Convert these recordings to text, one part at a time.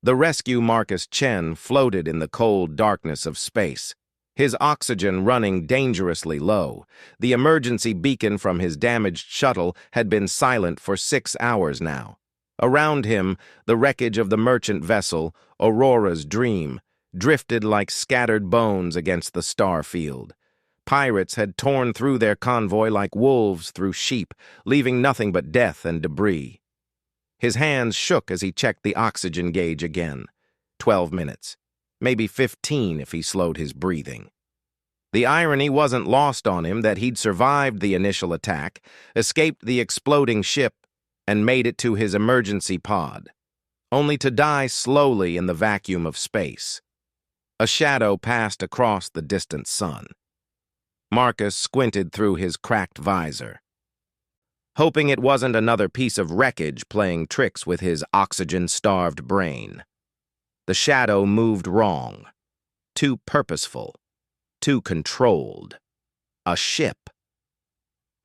The rescue Marcus Chen floated in the cold darkness of space, his oxygen running dangerously low. The emergency beacon from his damaged shuttle had been silent for 6 hours now. Around him, the wreckage of the merchant vessel, Aurora's Dream, drifted like scattered bones against the star field. Pirates had torn through their convoy like wolves through sheep, leaving nothing but death and debris. His hands shook as he checked the oxygen gauge again. 12 minutes. Maybe 15 if he slowed his breathing. The irony wasn't lost on him that he'd survived the initial attack, escaped the exploding ship, and made it to his emergency pod, only to die slowly in the vacuum of space. A shadow passed across the distant sun. Marcus squinted through his cracked visor, hoping it wasn't another piece of wreckage playing tricks with his oxygen-starved brain. The shadow moved wrong, too purposeful, too controlled. A ship.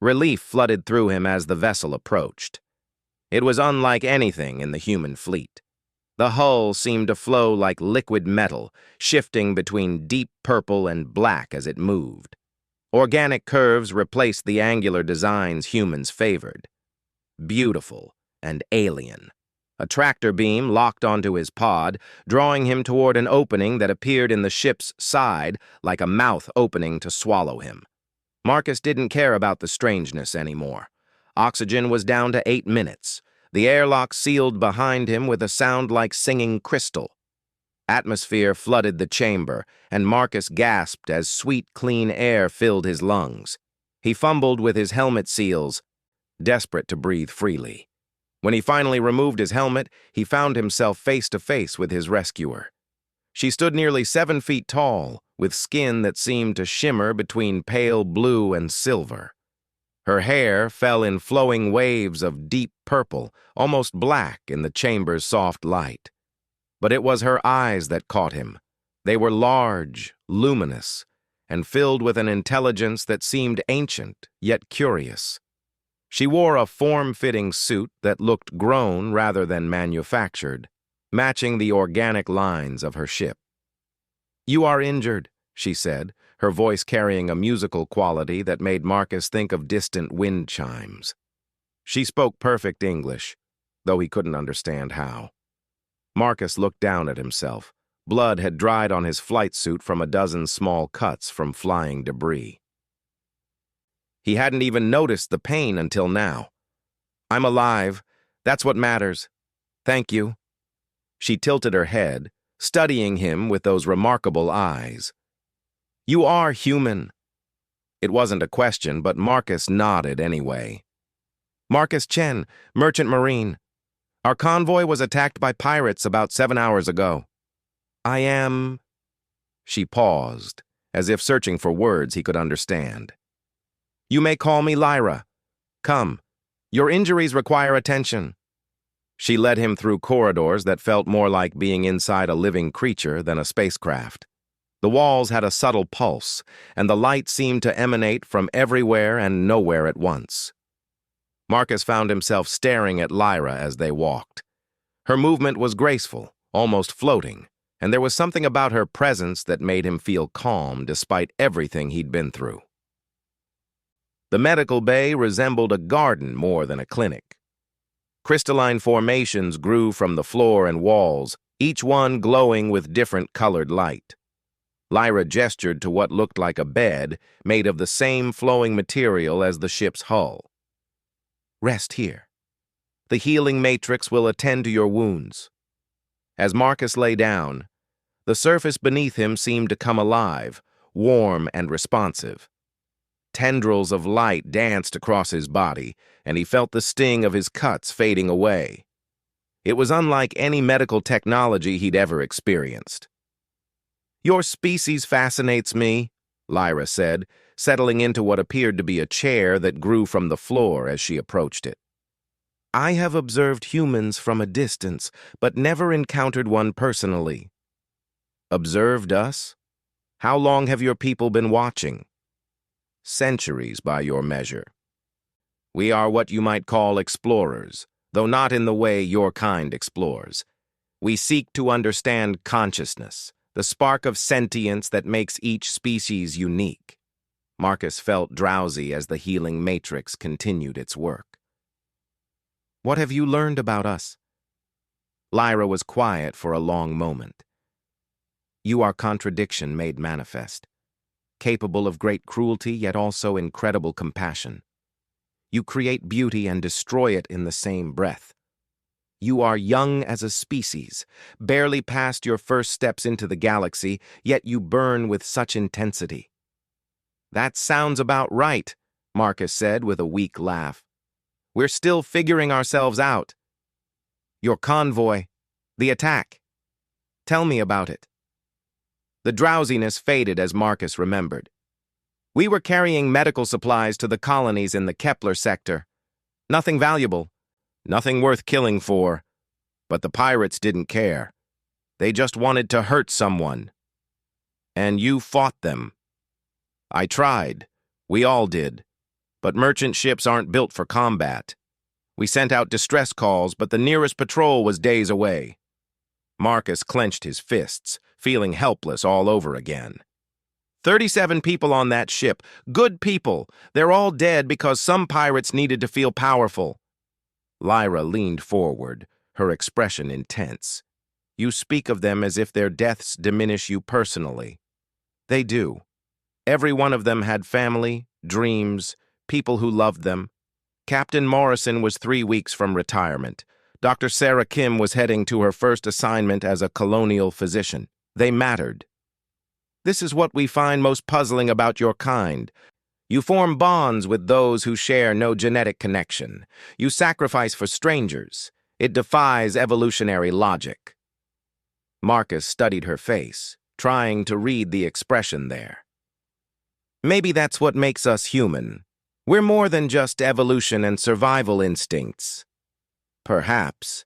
Relief flooded through him as the vessel approached. It was unlike anything in the human fleet. The hull seemed to flow like liquid metal, shifting between deep purple and black as it moved. Organic curves replaced the angular designs humans favored. Beautiful and alien. A tractor beam locked onto his pod, drawing him toward an opening that appeared in the ship's side like a mouth opening to swallow him. Marcus didn't care about the strangeness anymore. Oxygen was down to 8 minutes. The airlock sealed behind him with a sound like singing crystal. Atmosphere flooded the chamber, and Marcus gasped as sweet, clean air filled his lungs. He fumbled with his helmet seals, desperate to breathe freely. When he finally removed his helmet, he found himself face to face with his rescuer. She stood nearly 7 feet tall, with skin that seemed to shimmer between pale blue and silver. Her hair fell in flowing waves of deep purple, almost black in the chamber's soft light. But it was her eyes that caught him. They were large, luminous, and filled with an intelligence that seemed ancient, yet curious. She wore a form-fitting suit that looked grown rather than manufactured, matching the organic lines of her ship. "You are injured," she said, her voice carrying a musical quality that made Marcus think of distant wind chimes. She spoke perfect English, though he couldn't understand how. Marcus looked down at himself. Blood had dried on his flight suit from a dozen small cuts from flying debris. He hadn't even noticed the pain until now. "I'm alive. That's what matters. Thank you." She tilted her head, studying him with those remarkable eyes. "You are human." It wasn't a question, but Marcus nodded anyway. "Marcus Chen, Merchant Marine. Our convoy was attacked by pirates about 7 hours ago." "I am—" She paused, as if searching for words he could understand. "You may call me Lyra. Come, your injuries require attention." She led him through corridors that felt more like being inside a living creature than a spacecraft. The walls had a subtle pulse, and the light seemed to emanate from everywhere and nowhere at once. Marcus found himself staring at Lyra as they walked. Her movement was graceful, almost floating, and there was something about her presence that made him feel calm despite everything he'd been through. The medical bay resembled a garden more than a clinic. Crystalline formations grew from the floor and walls, each one glowing with different colored light. Lyra gestured to what looked like a bed made of the same flowing material as the ship's hull. "Rest here. The healing matrix will attend to your wounds." As Marcus lay down, the surface beneath him seemed to come alive, warm and responsive. Tendrils of light danced across his body, and he felt the sting of his cuts fading away. It was unlike any medical technology he'd ever experienced. "Your species fascinates me," Lyra said, settling into what appeared to be a chair that grew from the floor as she approached it. "I have observed humans from a distance, but never encountered one personally." "Observed us? How long have your people been watching?" "Centuries by your measure. We are what you might call explorers, though not in the way your kind explores. We seek to understand consciousness, the spark of sentience that makes each species unique. Marcus felt drowsy as the healing matrix continued its work. What have you learned about us? Lyra was quiet for a long moment. You are contradiction made manifest, capable of great cruelty yet also incredible compassion. You create beauty and destroy it in the same breath. You are young as a species, barely past your first steps into the galaxy, yet you burn with such intensity. That sounds about right, Marcus said with a weak laugh. We're still figuring ourselves out. Your convoy, the attack. Tell me about it. The drowsiness faded as Marcus remembered. We were carrying medical supplies to the colonies in the Kepler sector. Nothing valuable, nothing worth killing for. But the pirates didn't care. They just wanted to hurt someone. And you fought them. I tried. We all did. But merchant ships aren't built for combat. We sent out distress calls, but the nearest patrol was days away. Marcus clenched his fists, feeling helpless all over again. 37 people on that ship. Good people. They're all dead because some pirates needed to feel powerful. Lyra leaned forward, her expression intense. You speak of them as if their deaths diminish you personally. They do. Every one of them had family, dreams, people who loved them. Captain Morrison was 3 weeks from retirement. Dr. Sarah Kim was heading to her first assignment as a colonial physician. They mattered. This is what we find most puzzling about your kind. You form bonds with those who share no genetic connection. You sacrifice for strangers. It defies evolutionary logic. Marcus studied her face, trying to read the expression there. Maybe that's what makes us human. We're more than just evolution and survival instincts. Perhaps.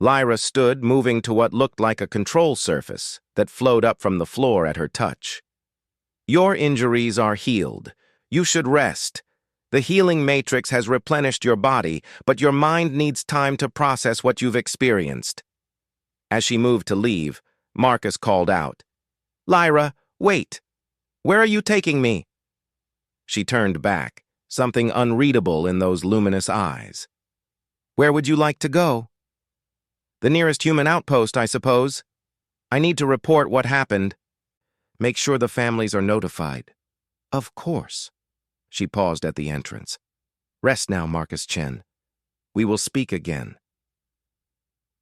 Lyra stood, moving to what looked like a control surface that flowed up from the floor at her touch. Your injuries are healed. You should rest. The healing matrix has replenished your body, but your mind needs time to process what you've experienced. As she moved to leave, Marcus called out, Lyra, wait! Where are you taking me? She turned back, something unreadable in those luminous eyes. Where would you like to go? The nearest human outpost, I suppose. I need to report what happened. Make sure the families are notified. Of course. She paused at the entrance. Rest now, Marcus Chen. We will speak again.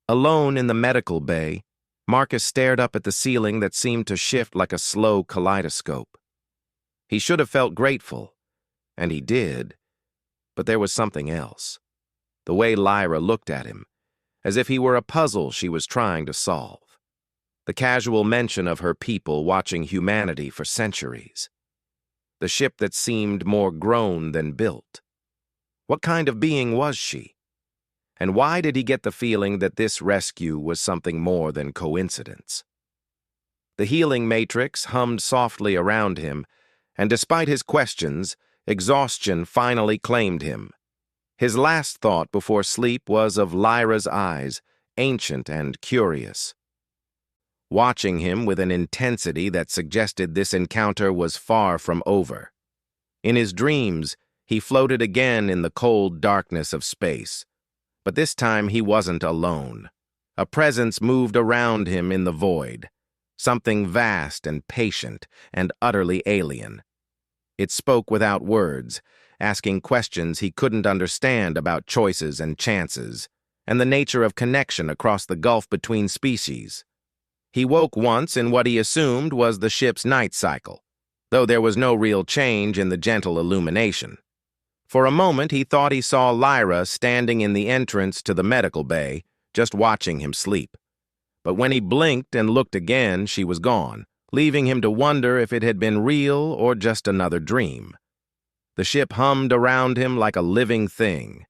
Alone in the medical bay, Marcus stared up at the ceiling that seemed to shift like a slow kaleidoscope. He should have felt grateful, and he did, but there was something else. The way Lyra looked at him, as if he were a puzzle she was trying to solve. The casual mention of her people watching humanity for centuries. The ship that seemed more grown than built. What kind of being was she? And why did he get the feeling that this rescue was something more than coincidence? The healing matrix hummed softly around him, and despite his questions, exhaustion finally claimed him. His last thought before sleep was of Lyra's eyes, ancient and curious. Watching him with an intensity that suggested this encounter was far from over. In his dreams, he floated again in the cold darkness of space. But this time he wasn't alone. A presence moved around him in the void, something vast and patient and utterly alien. It spoke without words, asking questions he couldn't understand about choices and chances, and the nature of connection across the gulf between species. He woke once in what he assumed was the ship's night cycle, though there was no real change in the gentle illumination. For a moment he thought he saw Lyra standing in the entrance to the medical bay, just watching him sleep. But when he blinked and looked again, she was gone, leaving him to wonder if it had been real or just another dream. The ship hummed around him like a living thing,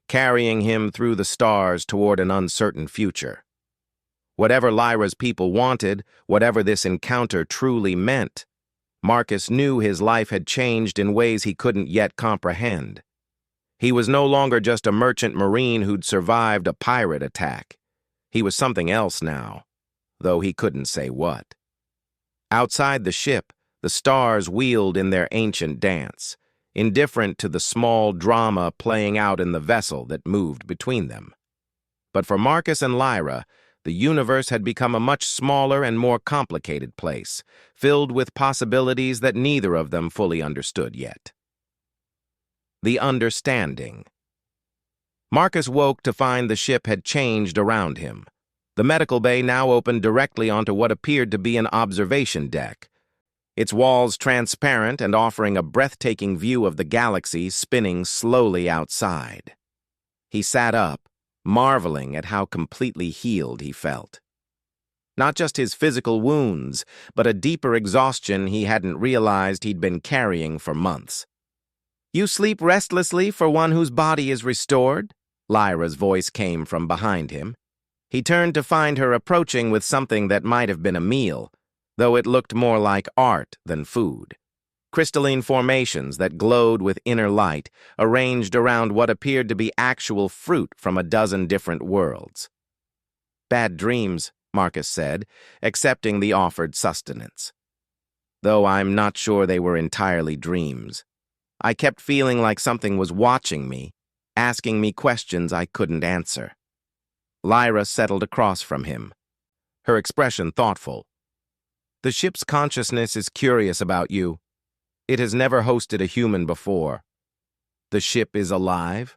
carrying him through the stars toward an uncertain future. Whatever Lyra's people wanted, whatever this encounter truly meant, Marcus knew his life had changed in ways he couldn't yet comprehend. He was no longer just a merchant marine who'd survived a pirate attack. He was something else now, though he couldn't say what. Outside the ship, the stars wheeled in their ancient dance, indifferent to the small drama playing out in the vessel that moved between them. But for Marcus and Lyra, the universe had become a much smaller and more complicated place, filled with possibilities that neither of them fully understood yet. The understanding. Marcus woke to find the ship had changed around him. The medical bay now opened directly onto what appeared to be an observation deck, its walls transparent and offering a breathtaking view of the galaxy spinning slowly outside. He sat up, marveling at how completely healed he felt. Not just his physical wounds, but a deeper exhaustion he hadn't realized he'd been carrying for months. "You sleep restlessly for one whose body is restored?" Lyra's voice came from behind him. He turned to find her approaching with something that might have been a meal, though it looked more like art than food. Crystalline formations that glowed with inner light, arranged around what appeared to be actual fruit from a dozen different worlds. "Bad dreams," Marcus said, accepting the offered sustenance. "Though I'm not sure they were entirely dreams. I kept feeling like something was watching me, asking me questions I couldn't answer." Lyra settled across from him, her expression thoughtful. "The ship's consciousness is curious about you. It has never hosted a human before. The ship is alive?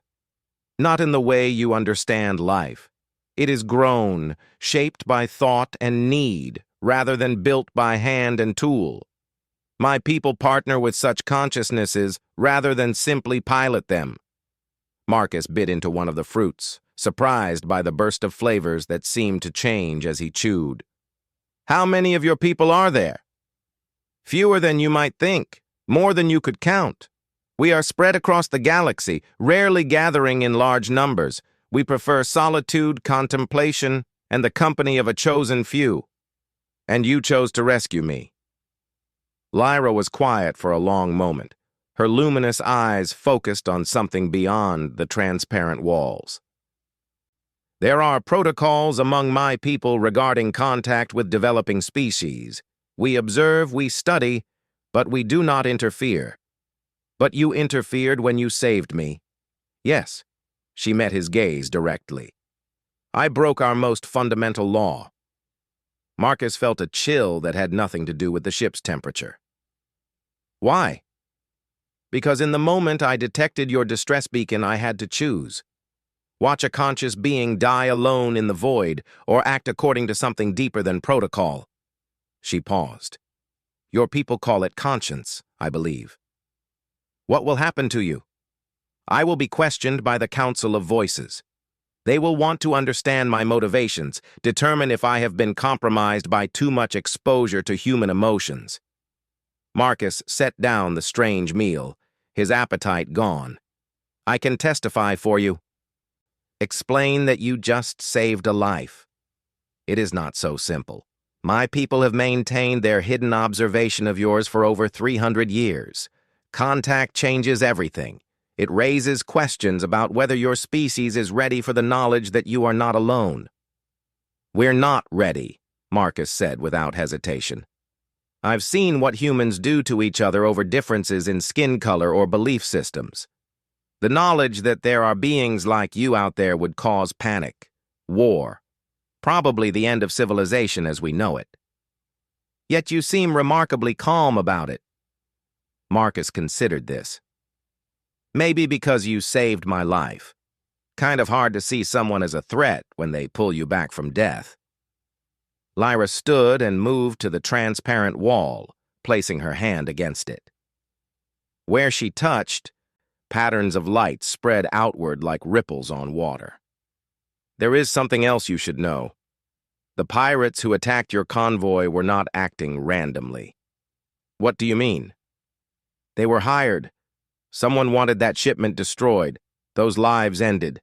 Not in the way you understand life. It is grown, shaped by thought and need, rather than built by hand and tool. My people partner with such consciousnesses rather than simply pilot them." Marcus bit into one of the fruits, surprised by the burst of flavors that seemed to change as he chewed. "How many of your people are there?" "Fewer than you might think, more than you could count. We are spread across the galaxy, rarely gathering in large numbers. We prefer solitude, contemplation, and the company of a chosen few. And you chose to rescue me." Lyra was quiet for a long moment, her luminous eyes focused on something beyond the transparent walls. "There are protocols among my people regarding contact with developing species. We observe, we study, but we do not interfere. But you interfered when you saved me." "Yes." She met his gaze directly. "I broke our most fundamental law." Marcus felt a chill that had nothing to do with the ship's temperature. "Why?" "Because in the moment I detected your distress beacon, I had to choose. Watch a conscious being die alone in the void, or act according to something deeper than protocol." She paused. "Your people call it conscience, I believe. What will happen to you? I will be questioned by the Council of Voices. They will want to understand my motivations, determine if I have been compromised by too much exposure to human emotions." Marcus set down the strange meal, his appetite gone. "I can testify for you. Explain that you just saved a life. It is not so simple. My people have maintained their hidden observation of yours for over 300 years. Contact changes everything. It raises questions about whether your species is ready for the knowledge that you are not alone." "We're not ready," Marcus said without hesitation. "I've seen what humans do to each other over differences in skin color or belief systems. The knowledge that there are beings like you out there would cause panic, war, probably the end of civilization as we know it. Yet you seem remarkably calm about it." Marcus considered this. "Maybe because you saved my life. Kind of hard to see someone as a threat when they pull you back from death." Lyra stood and moved to the transparent wall, placing her hand against it. Where she touched, patterns of light spread outward like ripples on water. "There is something else you should know. The pirates who attacked your convoy were not acting randomly." "What do you mean?" "They were hired. Someone wanted that shipment destroyed. Those lives ended.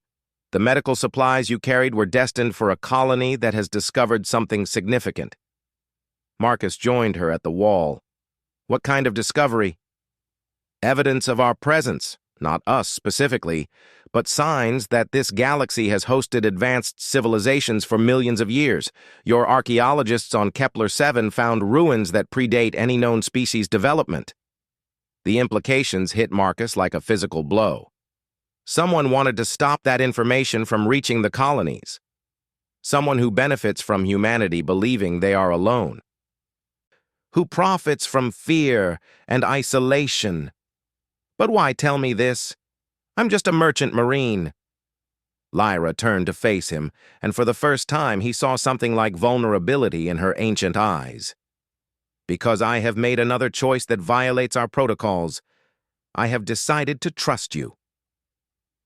The medical supplies you carried were destined for a colony that has discovered something significant." Marcus joined her at the wall. "What kind of discovery?" "Evidence of our presence," not us specifically, but signs that this galaxy has hosted advanced civilizations for millions of years. Your archaeologists on Kepler-7 found ruins that predate any known species development. The implications hit Marcus like a physical blow. Someone wanted to stop that information from reaching the colonies. Someone who benefits from humanity believing they are alone. Who profits from fear and isolation. But why tell me this? I'm just a merchant marine. Lyra turned to face him, and for the first time he saw something like vulnerability in her ancient eyes. Because I have made another choice that violates our protocols. I have decided to trust you.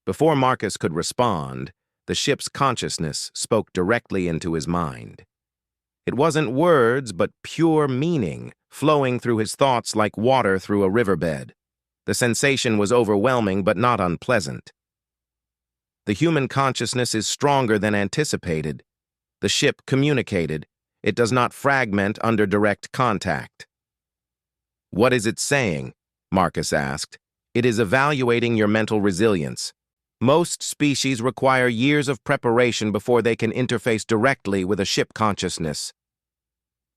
Before Marcus could respond, the ship's consciousness spoke directly into his mind. It wasn't words, but pure meaning, flowing through his thoughts like water through a riverbed. The sensation was overwhelming, but not unpleasant. The human consciousness is stronger than anticipated. The ship communicated. It does not fragment under direct contact. What is it saying? Marcus asked. It is evaluating your mental resilience. Most species require years of preparation before they can interface directly with a ship consciousness.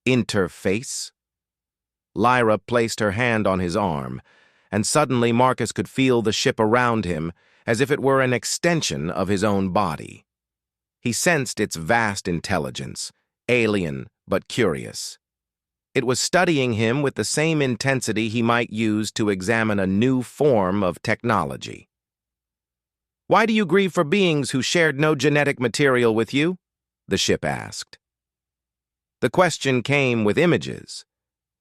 Interface? Lyra placed her hand on his arm, and suddenly Marcus could feel the ship around him as if it were an extension of his own body. He sensed its vast intelligence, alien but curious. It was studying him with the same intensity he might use to examine a new form of technology. Why do you grieve for beings who shared no genetic material with you? The ship asked. The question came with images.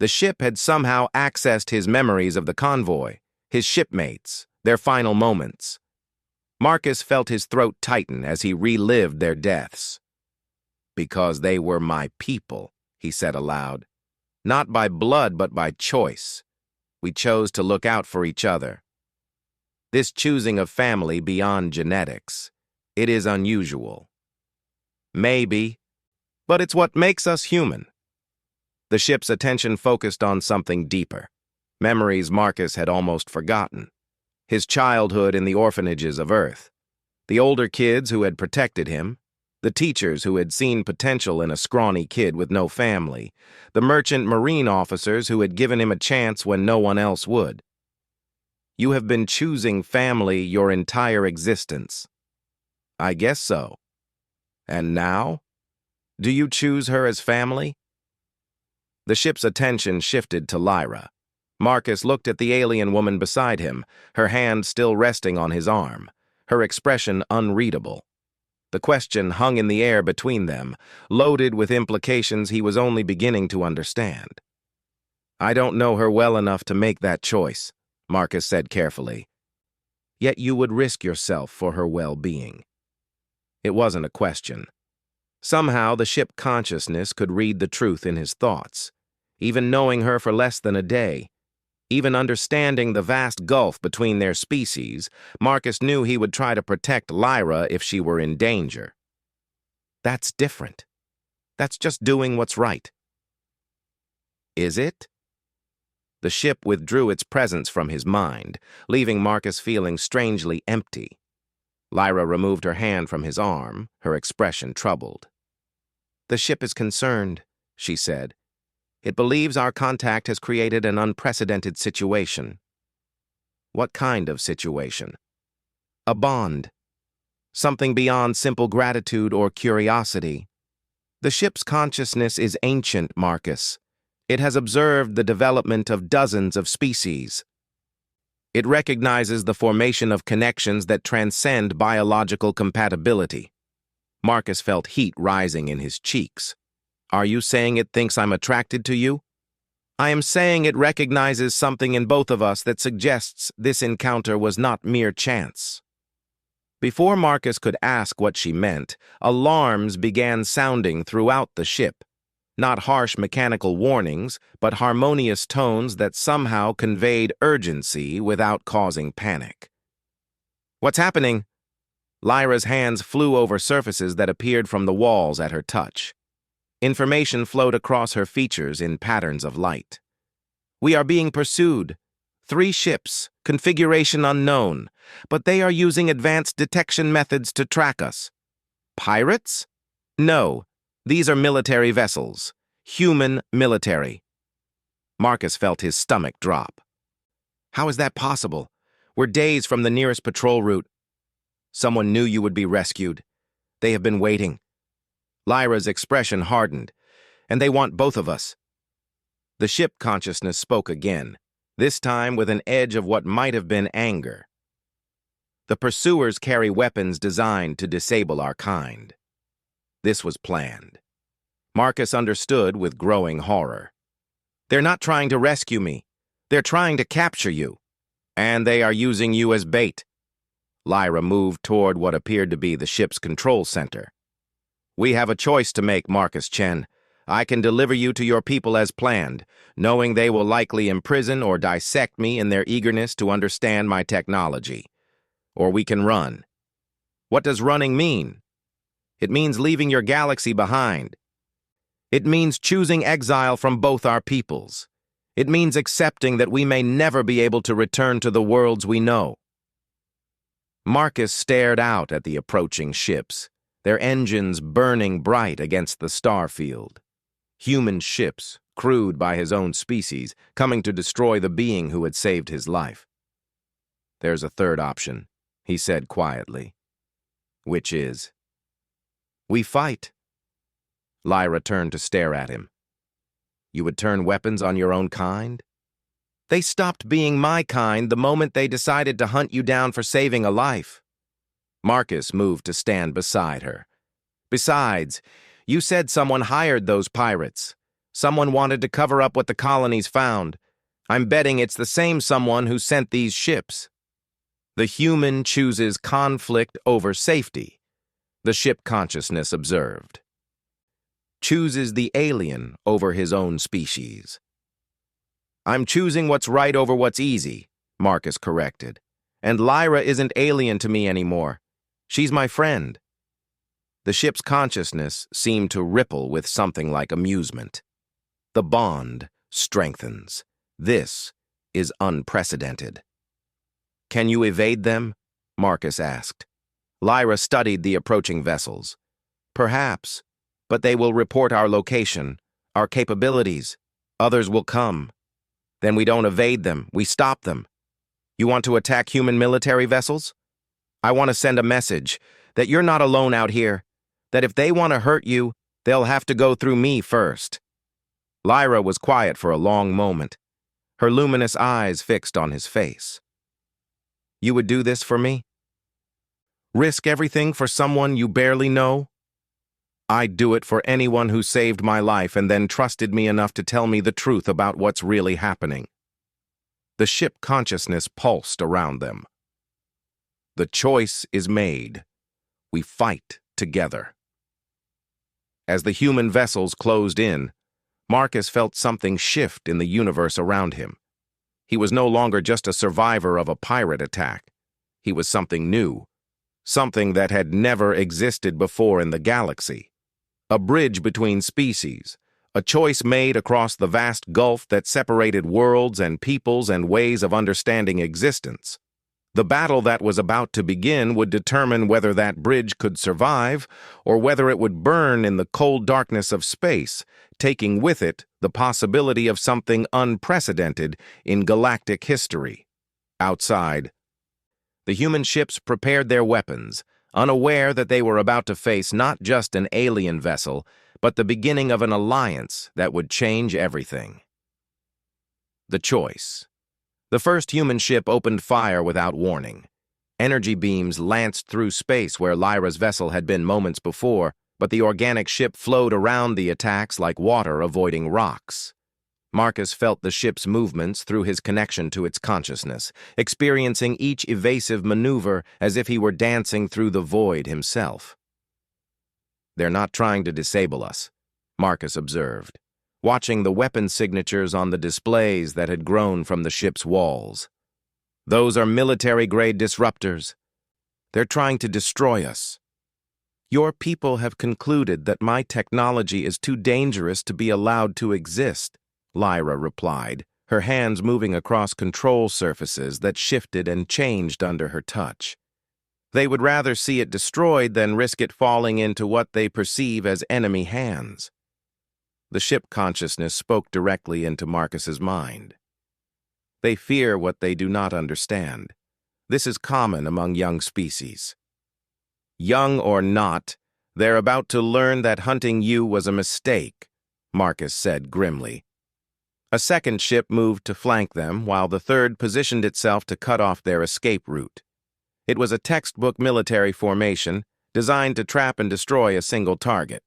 The ship had somehow accessed his memories of the convoy, his shipmates, their final moments. Marcus felt his throat tighten as he relived their deaths. Because they were my people, he said aloud. Not by blood, but by choice. We chose to look out for each other. This choosing of family beyond genetics, it is unusual. Maybe, but it's what makes us human. The ship's attention focused on something deeper. Memories Marcus had almost forgotten. His childhood in the orphanages of Earth. The older kids who had protected him. The teachers who had seen potential in a scrawny kid with no family. The merchant marine officers who had given him a chance when no one else would. You have been choosing family your entire existence. I guess so. And now? Do you choose her as family? The ship's attention shifted to Lyra. Marcus looked at the alien woman beside him, her hand still resting on his arm, her expression unreadable. The question hung in the air between them, loaded with implications he was only beginning to understand. I don't know her well enough to make that choice, Marcus said carefully. Yet you would risk yourself for her well-being. It wasn't a question. Somehow the ship consciousness could read the truth in his thoughts. Even knowing her for less than a day, even understanding the vast gulf between their species, Marcus knew he would try to protect Lyra if she were in danger. That's different. That's just doing what's right. Is it? The ship withdrew its presence from his mind, leaving Marcus feeling strangely empty. Lyra removed her hand from his arm, her expression troubled. The ship is concerned, she said. It believes our contact has created an unprecedented situation. What kind of situation? A bond. Something beyond simple gratitude or curiosity. The ship's consciousness is ancient, Marcus. It has observed the development of dozens of species. It recognizes the formation of connections that transcend biological compatibility. Marcus felt heat rising in his cheeks. Are you saying it thinks I'm attracted to you? I am saying it recognizes something in both of us that suggests this encounter was not mere chance. Before Marcus could ask what she meant, alarms began sounding throughout the ship. Not harsh mechanical warnings, but harmonious tones that somehow conveyed urgency without causing panic. What's happening? Lyra's hands flew over surfaces that appeared from the walls at her touch. Information flowed across her features in patterns of light. We are being pursued. 3 ships, configuration unknown, but they are using advanced detection methods to track us. Pirates? No, these are military vessels. Human military. Marcus felt his stomach drop. How is that possible? We're days from the nearest patrol route. Someone knew you would be rescued. They have been waiting. Lyra's expression hardened, and they want both of us. The ship consciousness spoke again, this time with an edge of what might have been anger. The pursuers carry weapons designed to disable our kind. This was planned. Marcus understood with growing horror. They're not trying to rescue me. They're trying to capture you. And they are using you as bait. Lyra moved toward what appeared to be the ship's control center. We have a choice to make, Marcus Chen. I can deliver you to your people as planned, knowing they will likely imprison or dissect me in their eagerness to understand my technology. Or we can run. What does running mean? It means leaving your galaxy behind. It means choosing exile from both our peoples. It means accepting that we may never be able to return to the worlds we know. Marcus stared out at the approaching ships, their engines burning bright against the star field. Human ships, crewed by his own species, coming to destroy the being who had saved his life. There's a third option, he said quietly. Which is? We fight. Lyra turned to stare at him. You would turn weapons on your own kind? They stopped being my kind the moment they decided to hunt you down for saving a life. Marcus moved to stand beside her. Besides, you said someone hired those pirates. Someone wanted to cover up what the colonies found. I'm betting it's the same someone who sent these ships. The human chooses conflict over safety, the ship consciousness observed. Chooses the alien over his own species. I'm choosing what's right over what's easy, Marcus corrected. And Lyra isn't alien to me anymore. She's my friend. The ship's consciousness seemed to ripple with something like amusement. The bond strengthens. This is unprecedented. Can you evade them? Marcus asked. Lyra studied the approaching vessels. Perhaps, but they will report our location, our capabilities. Others will come. Then we don't evade them, we stop them. You want to attack human military vessels? I want to send a message that you're not alone out here, that if they want to hurt you, they'll have to go through me first. Lyra was quiet for a long moment, her luminous eyes fixed on his face. You would do this for me? Risk everything for someone you barely know? I'd do it for anyone who saved my life and then trusted me enough to tell me the truth about what's really happening. The ship consciousness pulsed around them. The choice is made. We fight together. As the human vessels closed in, Marcus felt something shift in the universe around him. He was no longer just a survivor of a pirate attack. He was something new, something that had never existed before in the galaxy. A bridge between species, a choice made across the vast gulf that separated worlds and peoples and ways of understanding existence. The battle that was about to begin would determine whether that bridge could survive or whether it would burn in the cold darkness of space, taking with it the possibility of something unprecedented in galactic history. Outside, the human ships prepared their weapons, unaware that they were about to face not just an alien vessel, but the beginning of an alliance that would change everything. The choice. The first human ship opened fire without warning. Energy beams lanced through space where Lyra's vessel had been moments before, but the organic ship flowed around the attacks like water avoiding rocks. Marcus felt the ship's movements through his connection to its consciousness, experiencing each evasive maneuver as if he were dancing through the void himself. They're not trying to disable us, Marcus observed, watching the weapon signatures on the displays that had grown from the ship's walls. Those are military-grade disruptors. They're trying to destroy us. Your people have concluded that my technology is too dangerous to be allowed to exist, Lyra replied, her hands moving across control surfaces that shifted and changed under her touch. They would rather see it destroyed than risk it falling into what they perceive as enemy hands. The ship consciousness spoke directly into Marcus's mind. They fear what they do not understand. This is common among young species. Young or not, they're about to learn that hunting you was a mistake, Marcus said grimly. A second ship moved to flank them, while the third positioned itself to cut off their escape route. It was a textbook military formation, designed to trap and destroy a single target,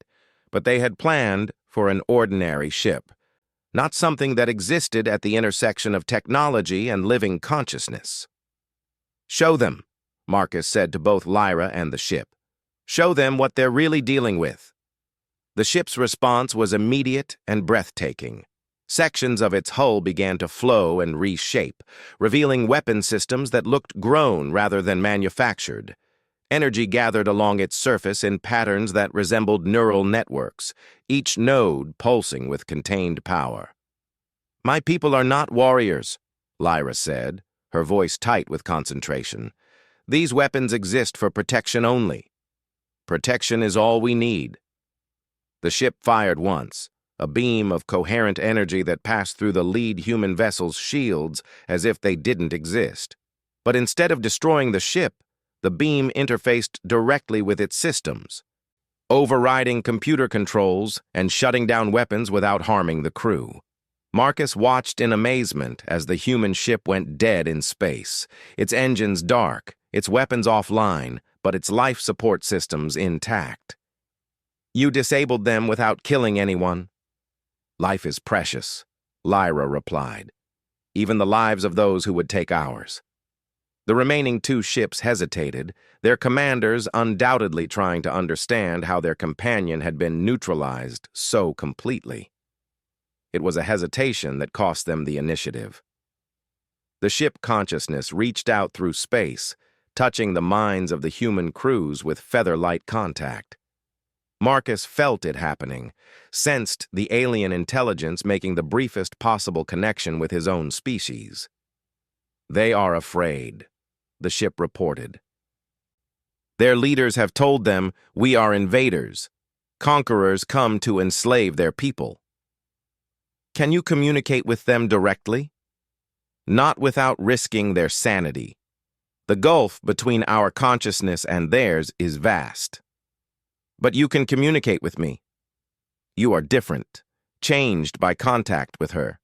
but they had planned for an ordinary ship, not something that existed at the intersection of technology and living consciousness. "Show them," Marcus said to both Lyra and the ship. "Show them what they're really dealing with." The ship's response was immediate and breathtaking. Sections of its hull began to flow and reshape, revealing weapon systems that looked grown rather than manufactured. Energy gathered along its surface in patterns that resembled neural networks, each node pulsing with contained power. "My people are not warriors," Lyra said, her voice tight with concentration. "These weapons exist for protection only. Protection is all we need." The ship fired once, a beam of coherent energy that passed through the lead human vessel's shields as if they didn't exist. But instead of destroying the ship, the beam interfaced directly with its systems, overriding computer controls and shutting down weapons without harming the crew. Marcus watched in amazement as the human ship went dead in space, its engines dark, its weapons offline, but its life support systems intact. "You disabled them without killing anyone." "Life is precious," Lyra replied. "Even the lives of those who would take ours." The remaining two ships hesitated, their commanders undoubtedly trying to understand how their companion had been neutralized so completely. It was a hesitation that cost them the initiative. The ship consciousness reached out through space, touching the minds of the human crews with feather-light contact. Marcus felt it happening, sensed the alien intelligence making the briefest possible connection with his own species. "They are afraid," the ship reported. "Their leaders have told them we are invaders. Conquerors come to enslave their people." "Can you communicate with them directly?" "Not without risking their sanity. The gulf between our consciousness and theirs is vast." "But you can communicate with me." "You are different, changed by contact with her."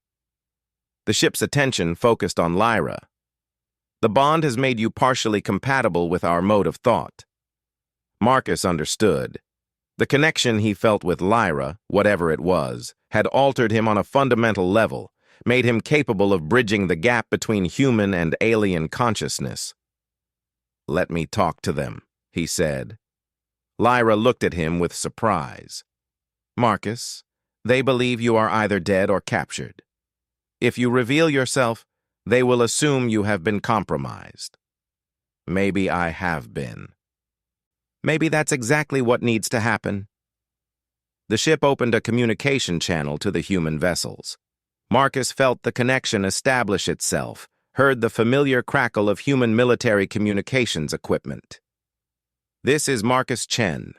The ship's attention focused on Lyra. "The bond has made you partially compatible with our mode of thought." Marcus understood. The connection he felt with Lyra, whatever it was, had altered him on a fundamental level, made him capable of bridging the gap between human and alien consciousness. "Let me talk to them," he said. Lyra looked at him with surprise. "Marcus, they believe you are either dead or captured. If you reveal yourself, they will assume you have been compromised." "Maybe I have been." "Maybe that's exactly what needs to happen." The ship opened a communication channel to the human vessels. Marcus felt the connection establish itself, heard the familiar crackle of human military communications equipment. "This is Marcus Chen,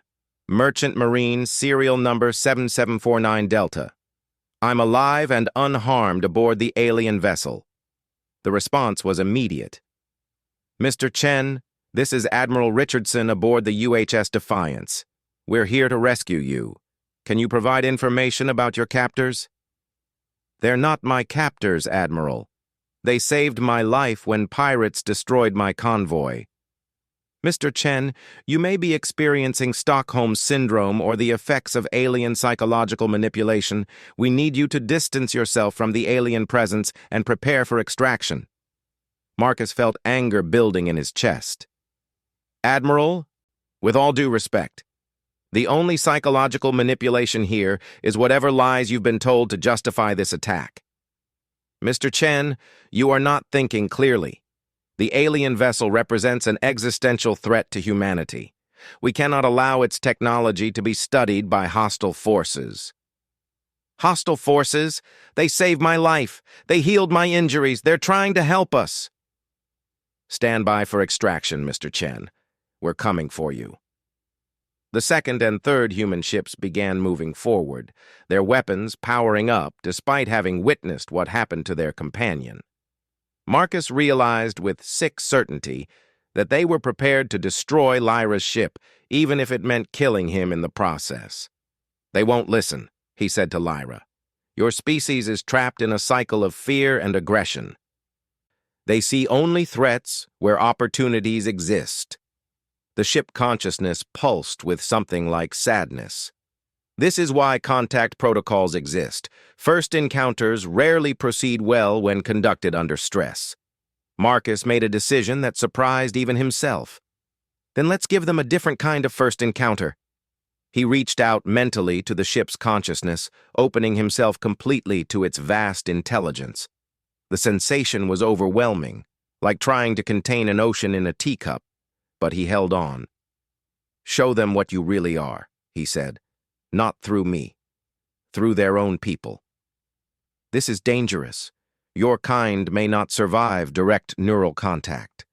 Merchant Marine, serial number 7749 Delta. I'm alive and unharmed aboard the alien vessel." The response was immediate. "Mr. Chen, this is Admiral Richardson aboard the UHS Defiance. We're here to rescue you. Can you provide information about your captors?" "They're not my captors, Admiral. They saved my life when pirates destroyed my convoy." "Mr. Chen, you may be experiencing Stockholm Syndrome or the effects of alien psychological manipulation. We need you to distance yourself from the alien presence and prepare for extraction." Marcus felt anger building in his chest. "Admiral, with all due respect, the only psychological manipulation here is whatever lies you've been told to justify this attack. Mr. Chen, you are not thinking clearly. The alien vessel represents an existential threat to humanity. We cannot allow its technology to be studied by hostile forces." Hostile forces. They saved my life. They healed my injuries. They're trying to help us. Stand by for extraction, Mr. Chen. We're coming for you. The second and third human ships began moving forward, their weapons powering up despite having witnessed what happened to their companion. Marcus realized with sick certainty that they were prepared to destroy Lyra's ship, even if it meant killing him in the process. They won't listen, he said to Lyra. Your species is trapped in a cycle of fear and aggression. They see only threats where opportunities exist. The ship consciousness pulsed with something like sadness. This is why contact protocols exist. First encounters rarely proceed well when conducted under stress. Marcus made a decision that surprised even himself. Then let's give them a different kind of first encounter. He reached out mentally to the ship's consciousness, opening himself completely to its vast intelligence. The sensation was overwhelming, like trying to contain an ocean in a teacup, but he held on. Show them what you really are, he said. Not through me, through their own people. This is dangerous. Your kind may not survive direct neural contact.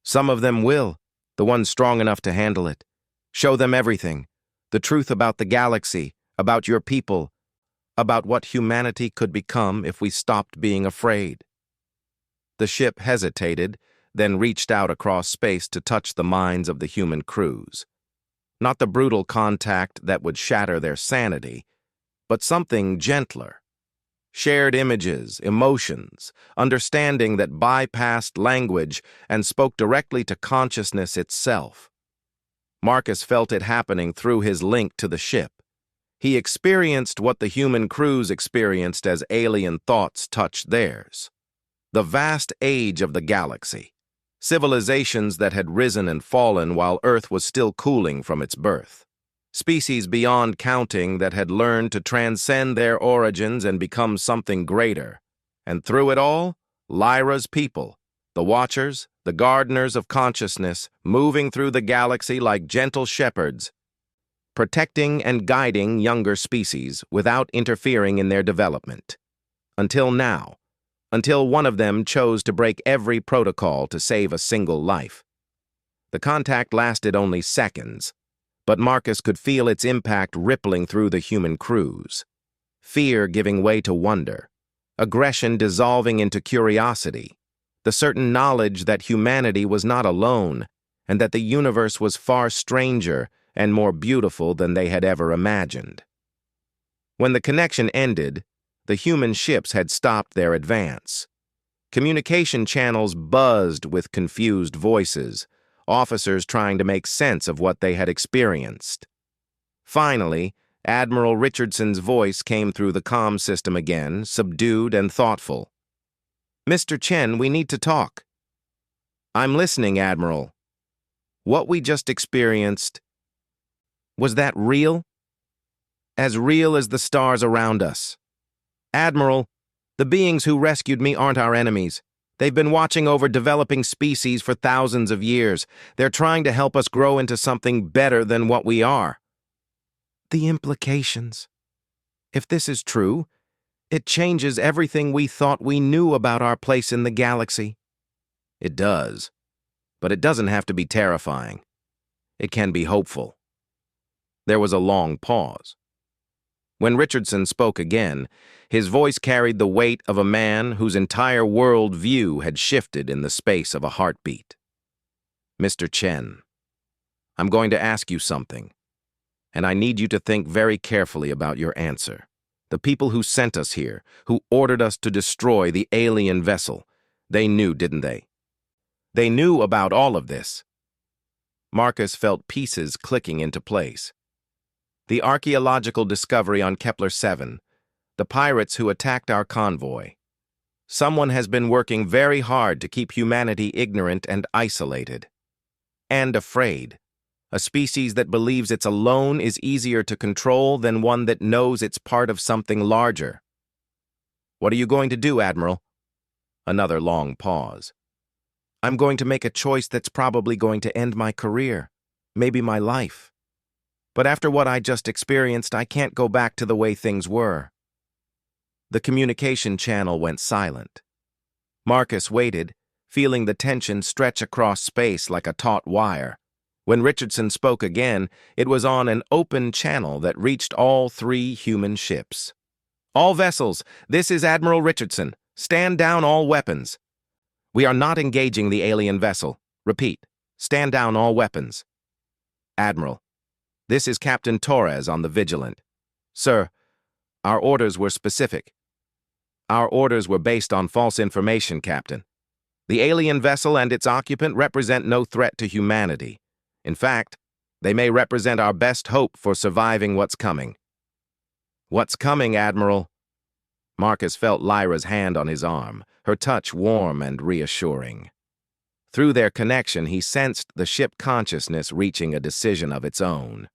Some of them will, the ones strong enough to handle it. Show them everything, the truth about the galaxy, about your people, about what humanity could become if we stopped being afraid. The ship hesitated, then reached out across space to touch the minds of the human crews. Not the brutal contact that would shatter their sanity, but something gentler. Shared images, emotions, understanding that bypassed language and spoke directly to consciousness itself. Marcus felt it happening through his link to the ship. He experienced what the human crews experienced as alien thoughts touched theirs. The vast age of the galaxy. Civilizations that had risen and fallen while Earth was still cooling from its birth. Species beyond counting that had learned to transcend their origins and become something greater. And through it all, Lyra's people, the Watchers, the gardeners of consciousness, moving through the galaxy like gentle shepherds, protecting and guiding younger species without interfering in their development. Until now. Until one of them chose to break every protocol to save a single life. The contact lasted only seconds, but Marcus could feel its impact rippling through the human crews. Fear giving way to wonder, aggression dissolving into curiosity, the certain knowledge that humanity was not alone and that the universe was far stranger and more beautiful than they had ever imagined. When the connection ended, the human ships had stopped their advance. Communication channels buzzed with confused voices, officers trying to make sense of what they had experienced. Finally, Admiral Richardson's voice came through the comm system again, subdued and thoughtful. Mr. Chen, we need to talk. I'm listening, Admiral. What we just experienced, was that real? As real as the stars around us. Admiral, the beings who rescued me aren't our enemies. They've been watching over developing species for thousands of years. They're trying to help us grow into something better than what we are. The implications. If this is true, it changes everything we thought we knew about our place in the galaxy. It does. But it doesn't have to be terrifying. It can be hopeful. There was a long pause. When Richardson spoke again, his voice carried the weight of a man whose entire world view had shifted in the space of a heartbeat. Mr. Chen, I'm going to ask you something, and I need you to think very carefully about your answer. The people who sent us here, who ordered us to destroy the alien vessel, they knew, didn't they? They knew about all of this. Marcus felt pieces clicking into place. The archaeological discovery on Kepler-7, the pirates who attacked our convoy. Someone has been working very hard to keep humanity ignorant and isolated. And afraid. A species that believes it's alone is easier to control than one that knows it's part of something larger. What are you going to do, Admiral? Another long pause. I'm going to make a choice that's probably going to end my career, maybe my life. But after what I just experienced, I can't go back to the way things were. The communication channel went silent. Marcus waited, feeling the tension stretch across space like a taut wire. When Richardson spoke again, it was on an open channel that reached all 3 human ships. "All vessels, this is Admiral Richardson. Stand down all weapons. We are not engaging the alien vessel. Repeat, stand down all weapons." "Admiral, this is Captain Torres on the Vigilant. Sir, our orders were specific. Our orders were based on false information, Captain. The alien vessel and its occupant represent no threat to humanity. In fact, they may represent our best hope for surviving what's coming." "What's coming, Admiral?" Marcus felt Lyra's hand on his arm, her touch warm and reassuring. Through their connection, he sensed the ship consciousness reaching a decision of its own.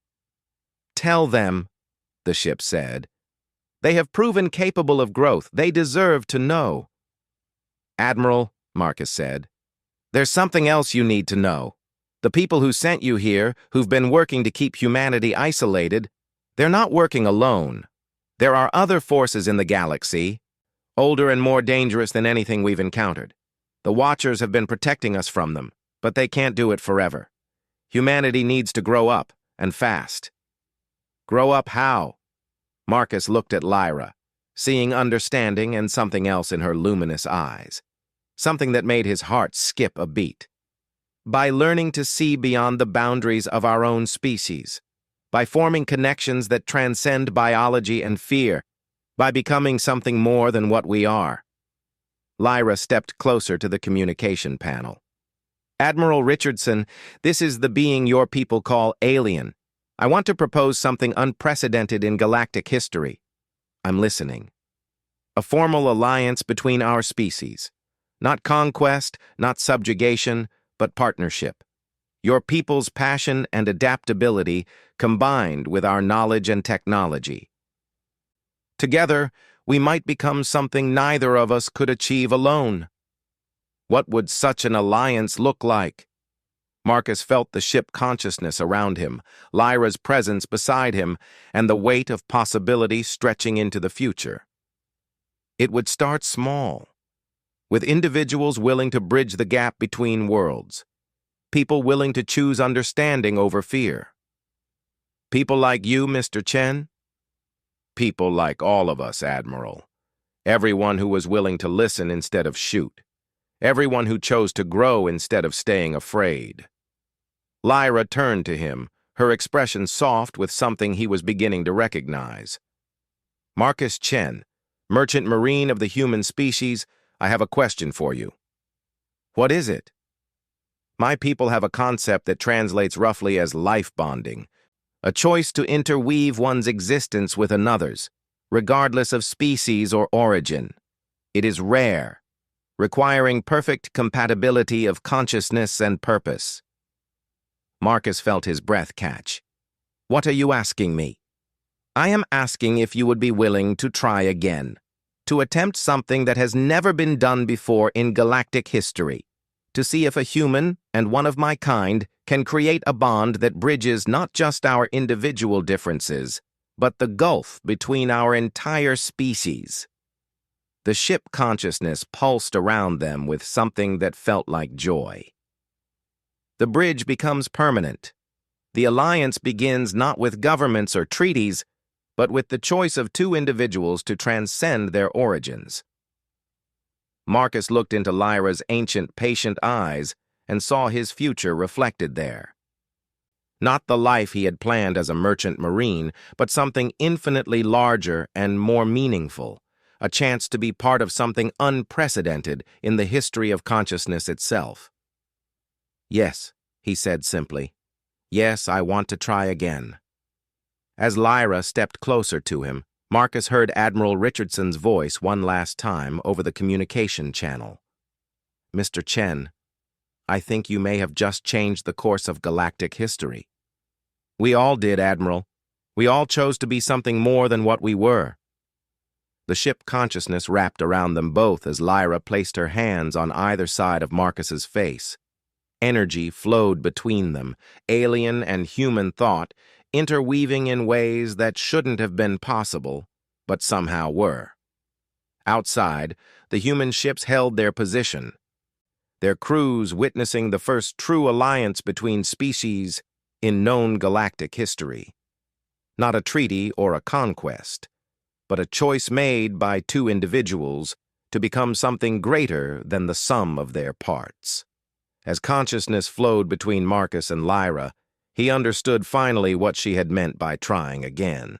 "Tell them," the ship said. "They have proven capable of growth. They deserve to know." "Admiral," Marcus said, "there's something else you need to know. The people who sent you here, who've been working to keep humanity isolated, they're not working alone. There are other forces in the galaxy, older and more dangerous than anything we've encountered. The Watchers have been protecting us from them, but they can't do it forever. Humanity needs to grow up, and fast." "Grow up how?" Marcus looked at Lyra, seeing understanding and something else in her luminous eyes, something that made his heart skip a beat. "By learning to see beyond the boundaries of our own species, by forming connections that transcend biology and fear, by becoming something more than what we are." Lyra stepped closer to the communication panel. "Admiral Richardson, this is the being your people call alien. I want to propose something unprecedented in galactic history." "I'm listening." "A formal alliance between our species. Not conquest, not subjugation, but partnership. Your people's passion and adaptability combined with our knowledge and technology. Together, we might become something neither of us could achieve alone." What would such an alliance look like? Marcus felt the ship consciousness around him, Lyra's presence beside him, and the weight of possibility stretching into the future. It would start small, with individuals willing to bridge the gap between worlds, people willing to choose understanding over fear. People like you, Mr. Chen? People like all of us, Admiral. Everyone who was willing to listen instead of shoot. Everyone who chose to grow instead of staying afraid. Lyra turned to him, her expression soft with something he was beginning to recognize. "Marcus Chen, Merchant Marine of the human species, I have a question for you." "What is it?" "My people have a concept that translates roughly as life bonding, a choice to interweave one's existence with another's, regardless of species or origin. It is rare, requiring perfect compatibility of consciousness and purpose." Marcus felt his breath catch. "What are you asking me?" "I am asking if you would be willing to try again, to attempt something that has never been done before in galactic history, to see if a human and one of my kind can create a bond that bridges not just our individual differences, but the gulf between our entire species." The ship consciousness pulsed around them with something that felt like joy. The bridge becomes permanent. The alliance begins not with governments or treaties, but with the choice of two individuals to transcend their origins. Marcus looked into Lyra's ancient, patient eyes and saw his future reflected there. Not the life he had planned as a merchant marine, but something infinitely larger and more meaningful, a chance to be part of something unprecedented in the history of consciousness itself. "Yes," he said simply. "Yes, I want to try again." As Lyra stepped closer to him, Marcus heard Admiral Richardson's voice one last time over the communication channel. "Mr. Chen, I think you may have just changed the course of galactic history." "We all did, Admiral. We all chose to be something more than what we were." The ship consciousness wrapped around them both as Lyra placed her hands on either side of Marcus's face. Energy flowed between them, alien and human thought, interweaving in ways that shouldn't have been possible, but somehow were. Outside, the human ships held their position, their crews witnessing the first true alliance between species in known galactic history. Not a treaty or a conquest, but a choice made by two individuals to become something greater than the sum of their parts. As consciousness flowed between Marcus and Lyra, he understood finally what she had meant by trying again.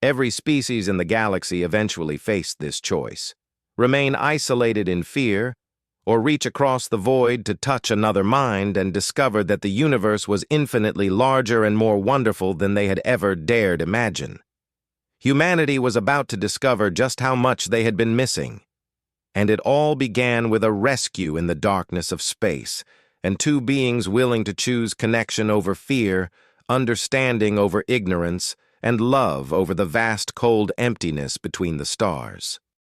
Every species in the galaxy eventually faced this choice: remain isolated in fear, or reach across the void to touch another mind and discover that the universe was infinitely larger and more wonderful than they had ever dared imagine. Humanity was about to discover just how much they had been missing. And it all began with a rescue in the darkness of space, and two beings willing to choose connection over fear, understanding over ignorance, and love over the vast cold emptiness between the stars.